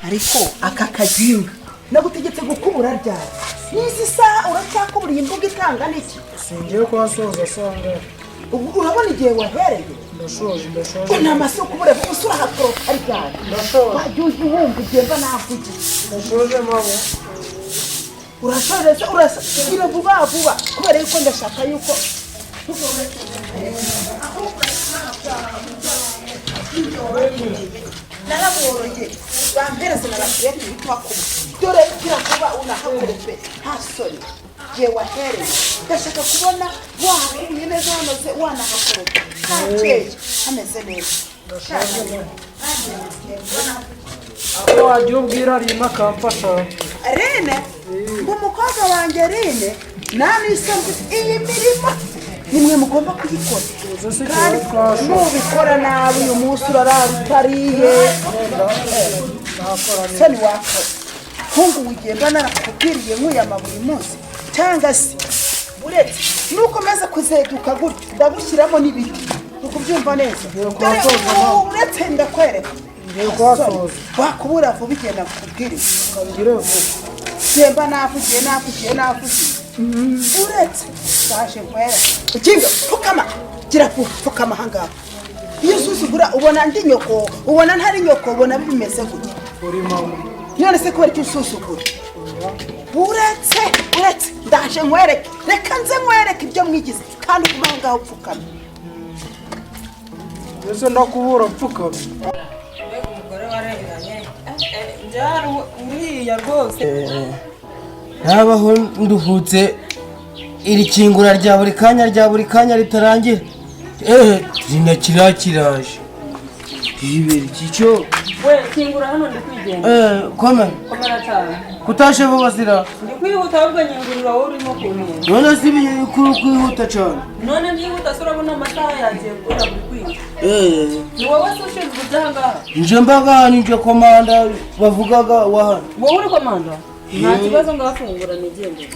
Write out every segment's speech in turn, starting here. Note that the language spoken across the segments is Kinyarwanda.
ariko aka kaginga nagutegetse gukubura ryari n'izi saha uracyakubura imbuga itanga n'iki singiye kuhasoza asanga ubu urabona igihe wahereye ndashoje nta masoko ubure usura hakoroka ryari wajya ujya wumva ugenda navugira ndashoje mabo urashoje urasira vuba kubera yuko ndashaka yuko naraboroye bampereze narashiye twitwa kuba dore kirakuba unahakurupe nta soni je wahereye ndashaka kubona wahuye neza hanoze wanahakurupe ntakeye hameze neza aho wagiye ubwira Rina akamfasha Rene umukobwa wanjye Rene nanisambu iyi mirimo nimwe mugomba kuyikora kandi nubikora nabi uyu munsi urarara utariye soni wako hungu wigenda narakubwiriye nkuyama buri munsi cyangwa se uretse nukomeza kuzeduka gutyo ndagushyiramo n'ibiti ukubyumva neza uretse ndakwereka wakubura vuba igenda kukubwiriza semba navugiye uretse saje nkwera ukinga fukama gira fukama hangaha iyo susugura ubona ndi nyoko ubona ntari nyoko ubona bimeze gutya none se kubera icyo susugura uretse ndaje nkwereke reka nze nkwereke ibyo mwigize kandi kuma ngaho upfukama ese ndakubura upfukama umugore warenganye njyana uriya rwose nabaho nduhutse iri kingura rya buri kanya ritarangira Rina kiraje ibiri cyo we kingura hano ndi kwigenda komera cyane kutashe vuba zira ndi kwihuta ahubwo nyingurira wowe urimo kuntu none si kwihuta cyane none ndihuta surabona amasaha yagiye gukora buri kwiga ni wowe se ushinzwe ibyangaha nje mbaga ninje komanda bavugaga wa hano wowe uri komanda nta kibazo ngafungura nigende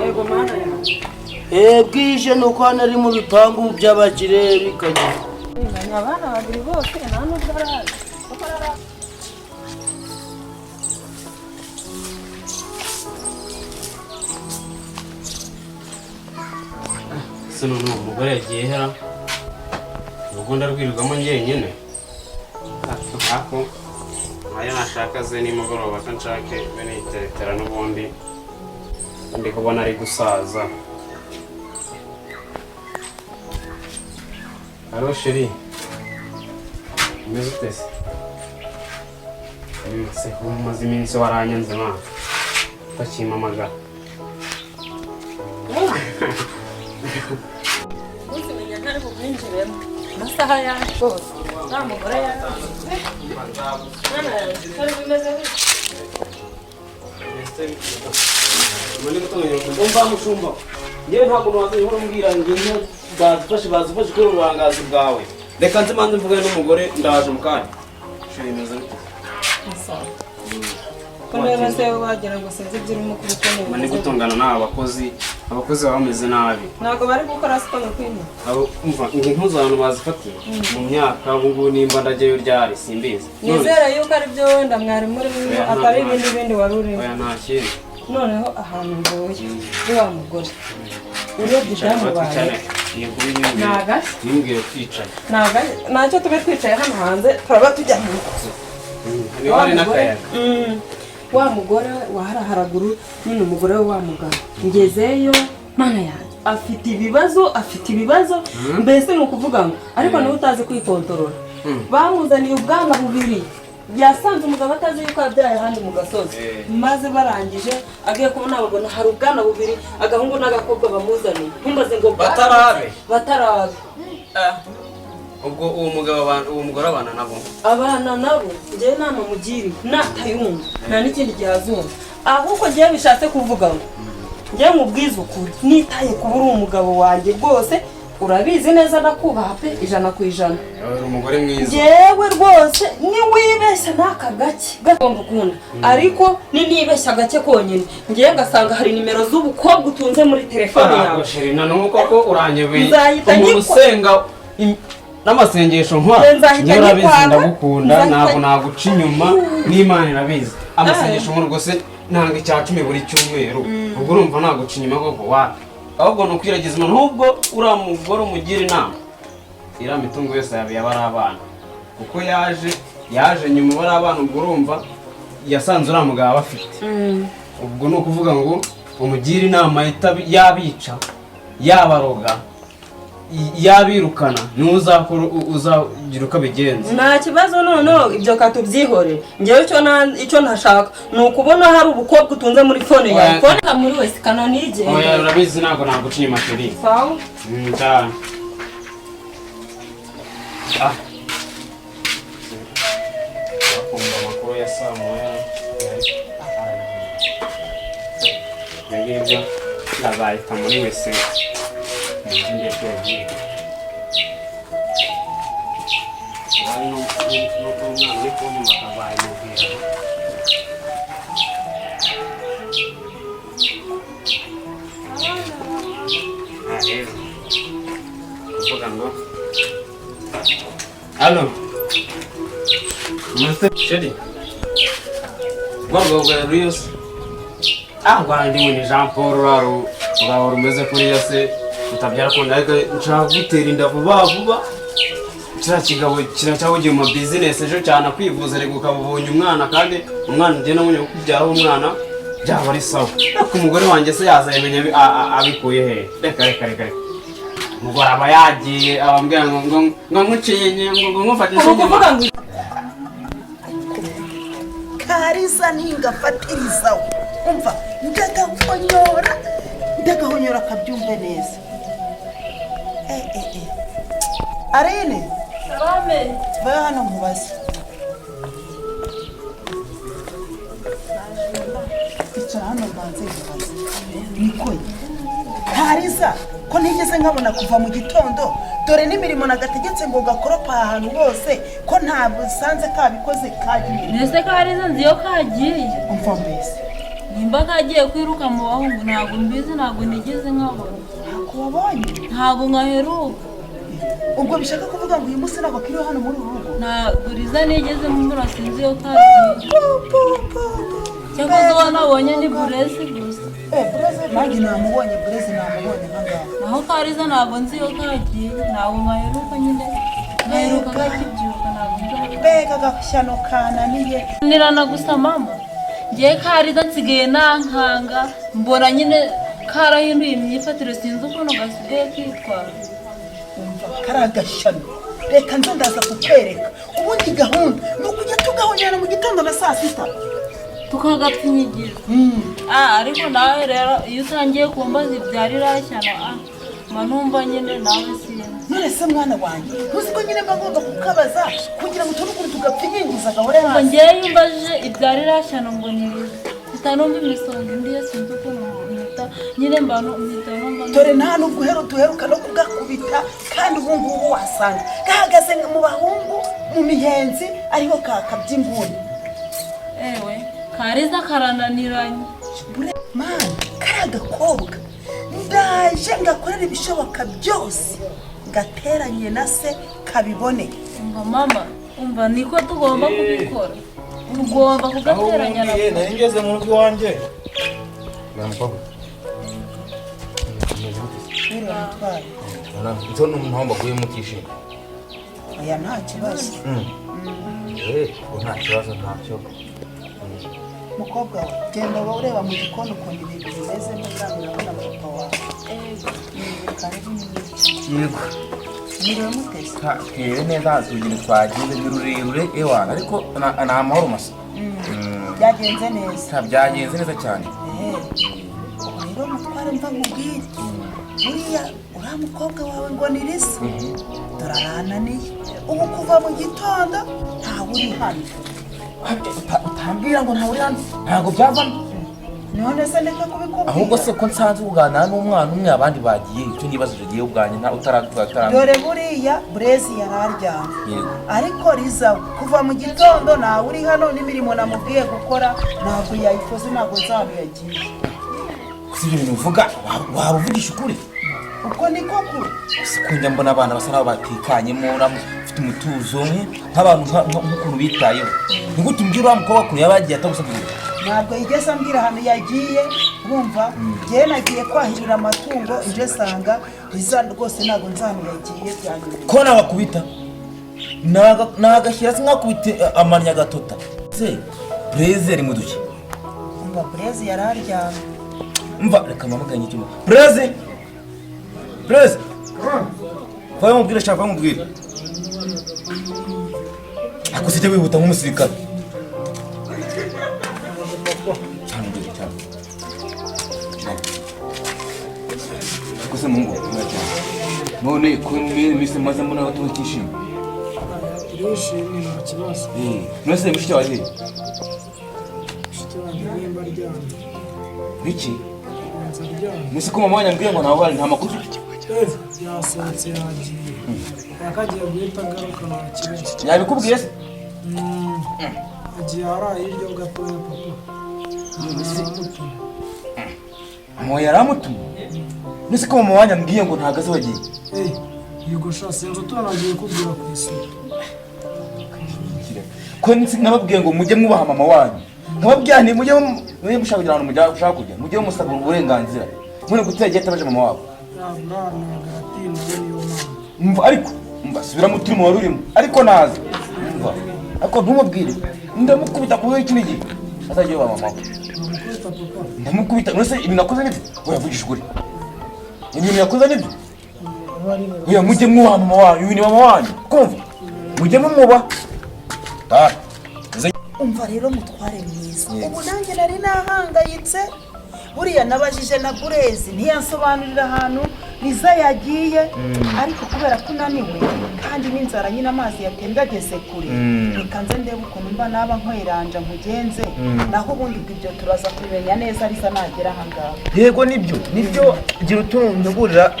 yego mana bwije nuko hano ari mu bipangu by'abakire bikagira abana babiri bose nta nubwo arazi se none umugore yagiye hera ubwo ndarwirirwamo njyenyine ako aya nashaka ze nimugoroba ko nshake bene iteretera n'ubundi ndi kubona ari gusaza. Alo sheri umeze ute se? Se umaze iminsi waranyanze mwana utakimpamagara. Usimenya ntari bubwinjiremo amasaha yacu rwose nta mugore yacu ntari bimeze Mani gutunganya umva mushumba yewe ntabwo nawaze uhora umbwira ngo bazifashe kuri uburangazi bwawe reka nze manze mvugane n'umugore ndaje mu kanya shemeza bite Kone se wagira ngo sinzi byirimo kubikora. Mani gutungana n'abakozi bameze nabi. Ntabwo bari gukora siporo kwini. Abo umva inkuzo abantu bazifatiye mu myaka ubungu nimba ndajyayo ryari simbizi. Nizera yuko ari byo wenda mwari muri atari ibindi wari uri. Oya nta kintu. Noneho ahantu ngoye wa mugore. Urebye damu bawe. Naga nimbwire kwicara. Naga nacyo tube twicaye hano hanze turaba tujya mu nzu. Ni wari nakayaga. Wa mugore wahara haraguru nyine umugore wa muganga ngezeyo mana yanjye afite ibibazo mbese no kuvuga ngo ariko nawe utazi kwikontorora bamuzaniye ubwanga bubiri yasanze umugabo atazi yuko abyaye handi mu gasozi maze barangije agiye kubona abagona hari ubwana bubiri agahungu n'agakobwa bamuzaniye ntumbaze ngo batarabe ubwo uwo mugore abana nabo njyewe nama mugiri natayumva nta n'ikindi gihe azumva ahubwo njyewe bishatse kuvuga ngo njyewe mubwize ukuri nitaye kuba uri umugabo wanjye rwose urabizi neza nakubaha pe 100%. Umugore mwiza njyewe rwose niwibeshya n'aka gake gatomba ukunda ariko nibeshya gake konyine njyewe ngasanga hari nimero z'ubukobwa utunze muri telefone yawe Sherina nuko ko uranyebeye umuntu usenga n'amasengesho nkora njye urabizi ndagukunda ntabwo naguca inyuma n'Imana irabizi amasengesho nkora rwose ntabwo icya 10 buri cyumweru ubwo urumva naguca inyuma koko wapi ahubwo ni ukwiragiza umuntu ahubwo uriya mugore umugira inama iriya mitungo yose yabiye abari abana kuko yaje nyuma bari abana ubwo urumva yasanze uriya mugabo abafite ubwo ni ukuvuga ngo umugire inama yabica yabaroga yabirukana niwe uzagira uko abigenza nta kibazo noneho ibyo katubyihorere njyewe icyo ntashaka ni ukubona hari ubukobwa utunze muri fone yawe fone ka muri wese kanonige oya urabizi ntabwo naguca inyuma sheri sawa cyane akumva amakuru ya saa moya ngibyo nazahita muri wese ngiye kwigira n'umwana uri kunyuma akazayimubwira rero kuvuga ngo halo sheri rwabwo bwa ruyose rwandi ni Jean Paul rwaba rumeze kuriya se utabyara kundi ariko nshaka gutera inda vuba kiriya kigabo kiracyahugiye mu bizinesi ejo cyane kwivuza ariko ukabubonye umwana kandi umwana ugiye no munyuma kubyaraho umwana byaba ari sawa ariko umugore wanjye se yazayimenya abikuye he reka umugore aba yagiye abambwira ngo nkuciye ngo nkufate inshinge Kariza ningafatirizaho umva ndagahonyora akabyumve neza Arene salame baya hano mubaze icara hano mbanze mubaze nikoye Kariza ko ntigeze nkabona kuva mu gitondo dore n'imirimo nagategetse ngo gakoropa ahantu hose ko ntabwo usanze kabikoze kagiye Nese Kariza nziyo kagiye umva mbese nimba kagiye kwiruka mu bahungu ntabwo mbizi ntabwo nigeze nkabona wabonye ntabwo nkaheruka ubwo bishaka kuvuga ngo uyu munsi ntabwo kiriho hano muri uru rugo ntabwo Riza nigeze mubura sinzi iyo kagiye cyakoze wanabonye ni Burezi gusa Burezi nanjye namubonye Burezi namubonye nkangaha naho Kariza ntabwo nzi iyo kagiye ntabwo nkaheruka nyine nkaheruka kakibyuka ntabwo nzi mbega agashyano kananiye nirana gusa mama ngiye Kariza nsigaye nankanga mbona nyine karahinduye imyifatire sinzi ukuntu gasigaye kwitwara umva karagashyano reka nzo ndaza kukwereka ubundi gahunda ni ukujya tugahonyana mu gitondo na saa sita tukagapfinyigira ariko nawe rero iyo utangiye kumbaza ibyari rashyano mba numva nyine nawe sinzi none se mwana wanjye ntuzi ko nyine mba ngomba kukabaza kugira ngo tunukuri tugapfinyingiza gahore ngo hasi ngewe iyo umbajije ibyari rashyano ngo ni Riza itanumva imisonga indi yo sinzi ukuntu mpita nyine mba mpita numva dore nta nubwo duheruka no kugakubita kandi ubu ngubu wasanga gahagaze mu bahungu mu mihenzi ariho kakaby'inguni ewe Kariza karananiranye mwana kariya gakobwa ndaje ngakorera ibishoboka byose gateranye na se kabibone umva mama umva niko tugomba kubikora tugomba kugateranya na nari ngeze mu rugo iwanjye icyo ni umuntu mbaguye mutishima aya nta kibazo nta kibazo ntacyo mukobwa we genda wowe ureba mu gikoni ukuntu ibintu bimeze neza papa wawe yego muriwe muteze twere neza urugendo twagize ni rurerure ewana ariko ni amahoro masa byagenze neza byagenze neza cyane rero mutware mva mubwire buriya uriya mukobwa wawe ngo ni Riza dore arananiye ubu kuva mu gitondo ntawe uri hano utambwira ngo ntawe uri hano ntabwo byavamo none se ndeka kubikubwira ahubwo se ko nsanze uganira n'umwana umwe abandi bagiye icyo nibazo ugiye ubwanjye nta utaravuga dore buriya Burezi yararyamye ariko Riza kuva mu gitondo ntawe uri hano n'imirimo namubwiye gukora ntabwo yayikoze ntabwo nzabiyagiye si ibyo bintu uvuga waba uvugisha ukuri uko niko kuri sikunjya mbona abana basa n'aho batekanyemo ufite umutuzo nk'abantu nk'ukuntu bitayeho nigute umbwira uriya mukobwa ukuntu yaba yagiye atagusabye ntabwo yigeze ambwira ahantu yagiye urumva njyewe nagiye kwahirira amatungo ije sanga riza rwose ntabwo nzi ahantu yagiye byanyuma ko nabakubita nagashyira se nkakubite amanya agatota se Blaise ari mu duki umva Blaise yari aryamye umva reka mpamaganye icyuma Blaise vayo mubwire shaka vayo mubwire ako sijya wihuta nk'umusirikare kose mungu none ko mise maze mbona watu bakishima turishimye nta kibazo nose mushiki wawe mushiki wanjye nimba aryamye biki nza aryamye nise ko mama wanyambwiye ngo nawe nta makuru yasohotse yagiye yakagiye guhita agaruka nta kibazo yabikubwiye se agiye haraye iryo gatoya papa mama yaramutuma nise ko mama wanyambwiye ngo ntagaze wagiye yego sha sinzi utanagiye kubwira ku isoko ko nababwiye ngo mujye mwubaha mama wanyu nkababwiye nti mujye mushaka kugira ngo mujya ushaka kujya mujye musaba uburenganzira mune gutera igihe atabaje mama wabo mva ariko mva subira mu turimo wari urimo ariko naza mva ariko ntumubwire ndamukubita ku iki nigi atagiye wa mama ndamukubita nose ibintu nakoze nibyo oya vugisha ukuri ibintu nakoze nibyo oya mujye mwubaha mama wanyu uyu ni mama wanyu kumva mujye mumuba umva rero mutware mwiza ubu nanjye nari nahangayitse buriya nabajije na Blaise ntiyansobanurira ahantu Liza yagiye ariko kubera ko unaniwe kandi n'inzara nyine amazi yatembageze kure reka nze ndebe ukuntu mba naba nkoyiranja nkugenze naho ubundi bw'ibyo turaza kumenya neza Liza nagera ahangaha yego nibyo gira utunduburira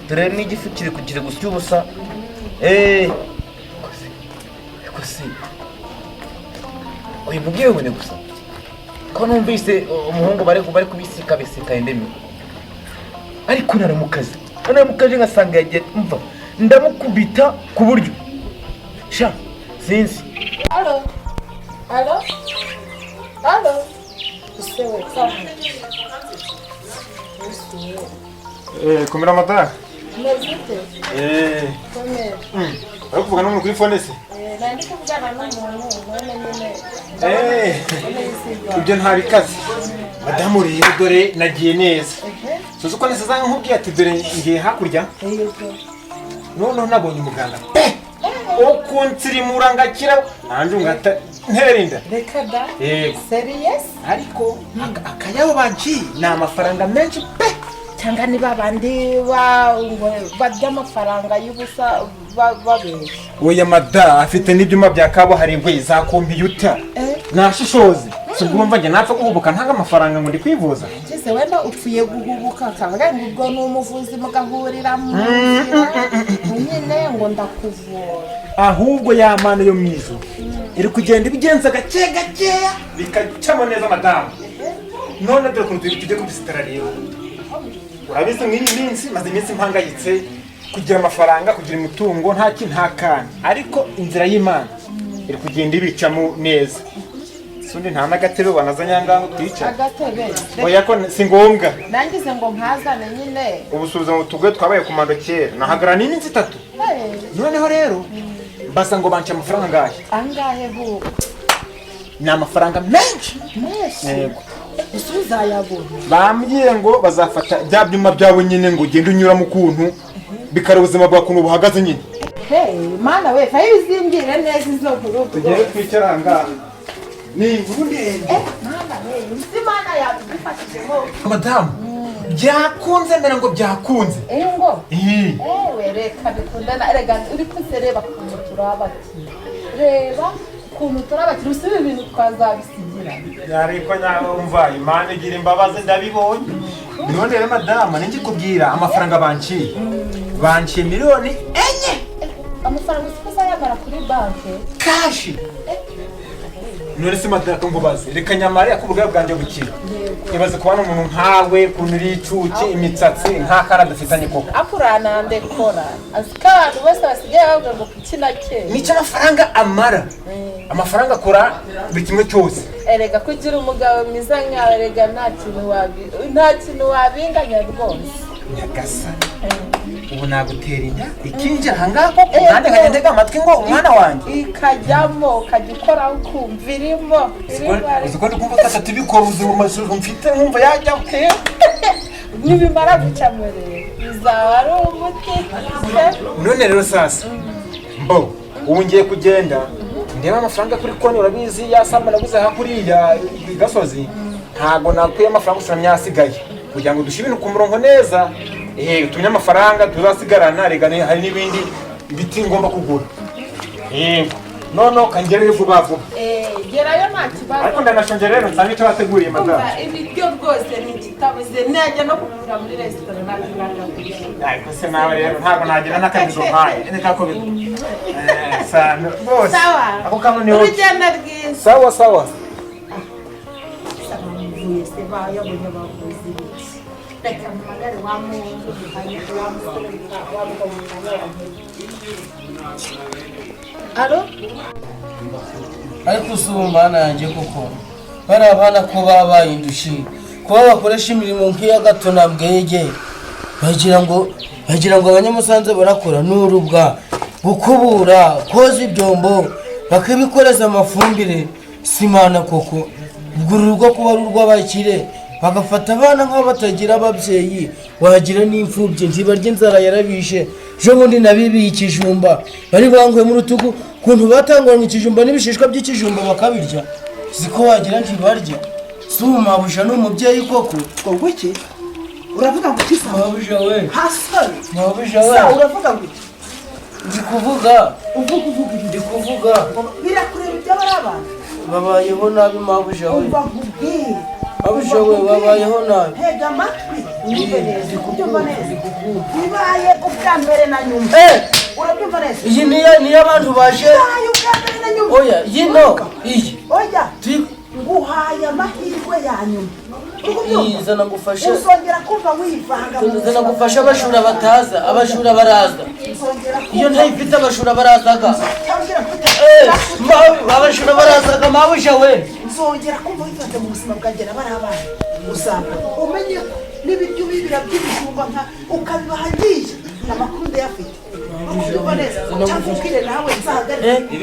dore n'igifu kiri gusya ubusa kose uyu mubyeyi ubone gusa ko numvise umuhungu bari kubisika indemi ariko naramukaje ngasanga yagiye mva ndamukubita ku buryo sha sinzi Allo usewe kumira amatara mezite komera ari kuvuga n'umuntu kuri fone se nandi kuvugana n'umuntu none nyine ibyo ntabikaze madamu rero dore nagiye neza suzi uko neza zanga nkubwiye ati dore ngiye hakurya noneho nabonye umuganga wo kunsirimura ngakira nanjye ngata nterinda reka da yego serious ariko akayabo banciye ni amafaranga menshi pe cyangwa ni babandi barya amafaranga y'ubusa babeshya oya mada afite n'ibyuma bya kabuhariwe za kompiyuta nashishoze ubwo mva njye napfa guhubuka ntanga amafaranga ngo ndi kwivuza ngeze wenda upfuye guhubuka akavuga ngo ubwo ni umuvuzi mugahurira mu nyine ngo ndakuvura ahubwo ya mana yo mwizo iri kugenda ibigenza gakeya bikacamo neza madamu none dore ukuntu tujye kubisitara rero urabizi mw'iyi minsi maze iminsi mpangayitse kugira amafaranga kugira umutungo nta kana ariko inzira y'Imana iri kugenda ibicamo neza sundi nta n'agatebe banazanye ahangaha twicara agatebe oya ko si ngombwa nangize ngo mpazane nyine ubusubizo mu tugwe twabaye ku mando kera nahagara n'iminsi 3 noneho rero basa ngo banca amafaranga angahe buko ni amafaranga menshi yego uzayabona bambwiye ngo bazafata bya byuma byabo nyine ngo ugende unyuramo ukuntu bikara ubuzima bwa kuntu buhagaze nyine mana we fayi uzimbwire neza izo nkuru tugere twicara ahangaha ni inkuru ndende mana we uzi mana yabifashijemo madamu byakunze mbere ngo byakunze ngo we reka bikundana rega uri kusereba ukuntu turabati reba ukuntu turabati usibe ibintu twazabisigira yariko nyumva Imana igira imbabazi ndabibonye none rero madamu ninjye kubwira amafaranga banciye miliyoni 4 amafaranga usipoza yamara kuri banki kashi none se madaka ngo baze reka nyamare akubugara bwanjye bukira ibaze kubana umuntu nkawe kunuri icuki imitsatsi nk'akara dufitanye koko akurana ndekora azikabantu bose basigaye bavuga ngo kukina cye nicyo amafaranga amara amafaranga akora buri kimwe cyose erega kugira umugabo mwiza nkawe erega nta kintu wabinganya rwose nyagasani ubu nagutera inda ikinjira ahangaha koko kandi nkajya ntega amatwi ngo umwana wanjye ikajyamo ukajya ukora ukumva irimo uzi ko ndikumva twese tubikora ubuzima amashusho mfite nkumva yajyamo nibimara gucamo rero bizaba ari umuti none rero sasa mbo ubu ngiye kugenda ndeba amafaranga kuri konti urabizi yasamba naguze hakuriya gasozi ntago nakuye amafaranga gusa myasigaye kugira ngo dushyire ibintu ku murongo neza tumye amafaranga tuzasigarana rega hari n'ibindi biti ngomba kugura noneho kangereyo vuba vuba gerayo nta kibazo ariko ndanashonje rero nsanga icyo wateguriye madamu ibiryo rwose ni ikitabuze najya no kugura muri resitora ntabwo ariko se nawe rero ntabwo nagira n'akabizo nkayo reka ko sana bose ako kamwe ni urugendo rwiza sawa sawa reka mpamagare wa muntu wa musore wa mugabo alo ariko usumbana yanjye kuko bari abana ko babaye indushi kuba bakoresha imirimo nk'iya gato na bwege bagira ngo abanyamusanze barakora n'urubwa gukubura koza ibyombo bakabikoreza amafumbire simana koko ubwo urugo kuba ari urw'abakire bagafata abana nk'aho batagira ababyeyi wagira n'imfubyi ntibarya inzara yarabishe ejo bundi nabibiye ikijumba bari banguye mu rutugu ukuntu batanguranye ikijumba n'ibishishwa by'ikijumba bakabirya siko wagira ntibarya si umabusha ni umubyeyi koko ngo iki uravuga ngo iki sawa mabusha we hasari mabusha we sawa uravuga ngo iki ndi kuvuga ndi kuvuga birakureba iby'abari abantu babayeho nabi mabusha we umva nkubwire mabusha we babayeho nabi ntega amatwi unyumve neza ubyumva neza bibaye ubwa mbere na nyuma urabyumva neza iyi niyo abantu baje bibaye ubwa mbere na nyuma oya yino iyi oya nguhaye amahirwe ya nyuma zana ngufashe uzongera kumva wivanga zana ngufashe abashura bataza abashura baraza iyo ntayifite abashura barazaga abashura barazaga mabusha we uzongera kumva wivanze mu buzima bwanjye na bari abana usanga umenye n'ibiryo bibira by'ibijumba nka ukabibaha ngiye amakuru ndayafite ubyumva neza cyangwa ubwire nawe nzahagarike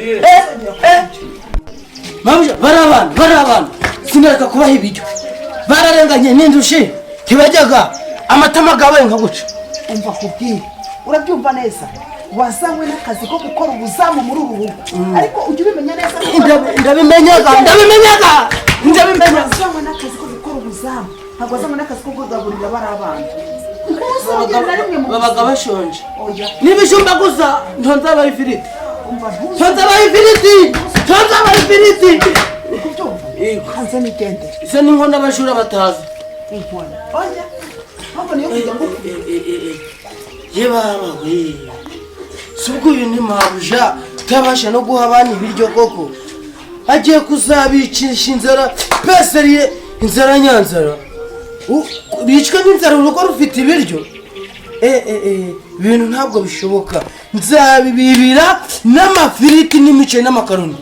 mabusha bari abana sinareka kubaha ibiryo bararenganye n'indushi ntibajyaga amatama gabaye nka guca umva kubwire urabyumva neza wazanywe n'akazi ko gukora ubuzamu muri uru rugo ariko ujya ubimenya neza ndabimenyaga wazanywe n'akazi ko gukora ubuzamu ntabwo wazanywe n'akazi ko kugaburira bari abana babaga bashonje n'ibijumba gusa ntonzabaha ifiriti hanze n'igendere izo ni inkono abashura batazi inkona oya ntabwo niyo kujya ngukura ye baba we si ubwo uyu ni mabuja utabasha no guha abana ibiryo koko agiye kuzabicisha inzara peseriye inzara nyanzara bicwe n'inzara urugo rufite ibiryo ibintu ntabwo bishoboka nzabibibira n'amafiriti n'imiceri n'amakaroni